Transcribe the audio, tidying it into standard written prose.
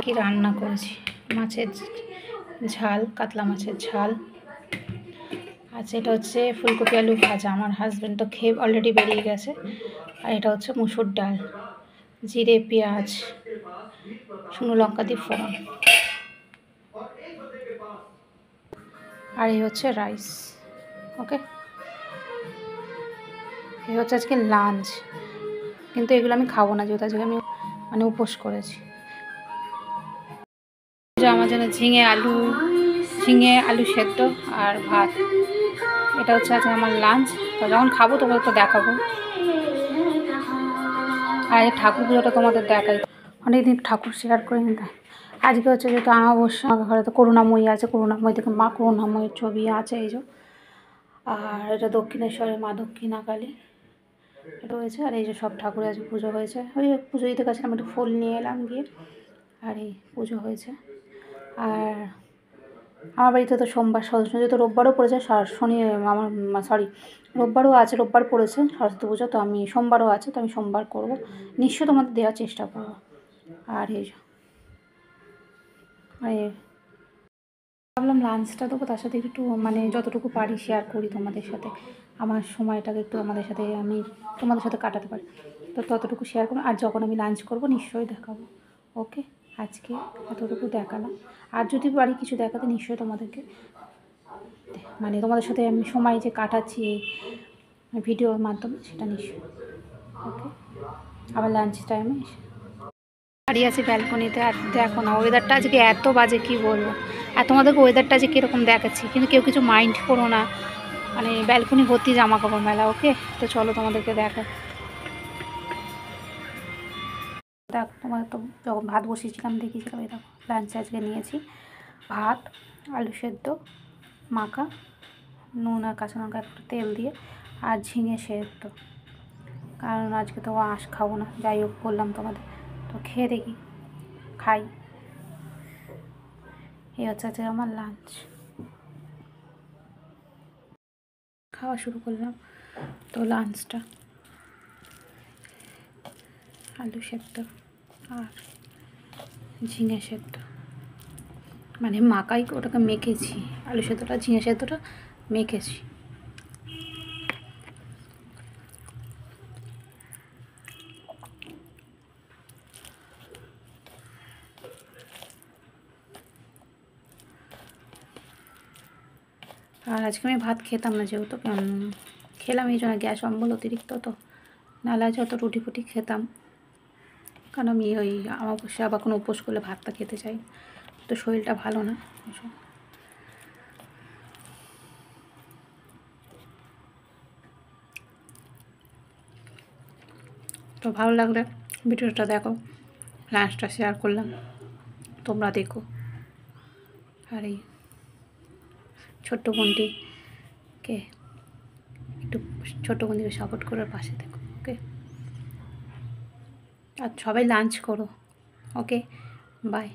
কি রান্না করেছি, মাছের ঝাল, কাতলা মাছের ঝাল। আচ্ছা, এটা হচ্ছে ফুলকপি আলু ভাজা। আমার হাজব্যান্ড তো খেয়ে অলরেডি বেরিয়ে গেছে। আর এটা হচ্ছে মুসুর ডাল, জিরে পেঁয়াজ শুকনো লঙ্কা দিয়ে ফোড়ন। আর এই হচ্ছে রাইস। ওকে, এই হচ্ছে আজকে লাঞ্চ। কিন্তু এগুলো আমি খাবো না, যেহেতু আজকে আমি উপোস করেছি। আমার জন্য ঝিঙে আলু সেদ্ধ আর ভাত। এটা হচ্ছে আজকে আমার লাঞ্চ। তো যখন খাবো তোমাদের তো দেখাবো। আর এই ঠাকুর পুজোটা তোমাদের দেখাই, অনেকদিন ঠাকুর শেয়ার করে নিতে। আজকে হচ্ছে যেহেতু অমাবস্যা, আমার ঘরে তো করুণাময়ী আছে, করুণাময়ী থেকে মা করুণাময়ীর ছবি আছে এই যে। আর এটা দক্ষিণেশ্বরের মা দক্ষিণা কালী রয়েছে। আর এই যে সব ঠাকুরের আজকে পুজো হয়েছে। ওই পুজো দিতে গেছিলাম, একটু ফুল নিয়ে এলাম গিয়ে। আর এই পুজো হয়েছে। আর আমার বাড়িতে তো সোমবার যেহেতু রোববারও পড়েছে, রোববারও আছে, রোববার পড়েছে সরস্বতী পুজো। তো আমি সোমবারও আছে, তো আমি সোমবার করবো, নিশ্চয়ই তোমাদের দেওয়ার চেষ্টা করবো। আর এই ভাবলাম লাঞ্চটা দেবো, তার সাথে একটু যতটুকু পারি শেয়ার করি তোমাদের সাথে, আমার সময়টাকে একটু আমি তোমাদের সাথে কাটাতে পারি, তো ততটুকু শেয়ার করবো। আর যখন আমি লাঞ্চ করবো নিশ্চয়ই দেখাবো। ওকে, আজকে এতটুকু দেখালাম। আর যদি পারি কিছু দেখাতে নিশ্চয়ই তোমাদেরকে, তোমাদের সাথে আমি সময় যে কাটাচ্ছি ভিডিওর মাধ্যমে, সেটা নিশ্চয়ই। ওকে, আবার লাঞ্চ টাইমে দাঁড়িয়ে আছি ব্যালকনিতে। আর দেখো না, ওয়েদারটা আজকে এত বাজে, কি বলবো। আর তোমাদেরকে ওয়েদারটা যে কীরকম দেখাচ্ছি, কিন্তু কেউ কিছু মাইন্ড করো না। ব্যালকনি ভর্তি জামা কাপড় মেলা। ওকে, তো চলো তোমাদেরকে দেখো। দেখ, তোমার তো যখন ভাত বসিয়েছিলাম দেখিয়েছিলাম, এই দেখো লাঞ্চে আজকে নিয়েছি ভাত, আলু সেদ্ধ মাখা, নুন আর কাঁচা লঙ্কা একটু তেল দিয়ে, আর ঝিঙে সেদ্ধ। কারণ আজকে তো আঁশ খাবো না, যাই হোক বললাম তোমাদের। তো খেয়ে দেখি, খাই। এই হচ্ছে আজকে আমার লাঞ্চ। খাওয়া শুরু করলাম। তো লাঞ্চটা আলু সেদ্ধ আর ঝিঙে সেদ্ধ, মাখাই ওটাকে মেখেছি, আলু সেদ্ধটা ঝিঙে সেদ্ধটা মেখেছি। আর আজকে আমি ভাত খেতাম না, যেহেতু খেলাম এই জন্য গ্যাস অম্বল অতিরিক্ত, তো নাহলে আজ অত রুটি ফুটি খেতাম। কারণ আমি ওই অমাবস্যা বা কোনো উপোস করলে ভাতটা খেতে চাই, তো শরীরটা ভালো না। তো ভালো লাগলে ভিডিওটা দেখো, লাঞ্চটা শেয়ার করলাম, তোমরা দেখো। আর এই ছোট্ট বোনটিকে একটু, ছোট্ট বোনটিকে সাপোর্ট করে পাশে দেখো। ওকে, আর সবাই লাঞ্চ করো। ওকে, বাই।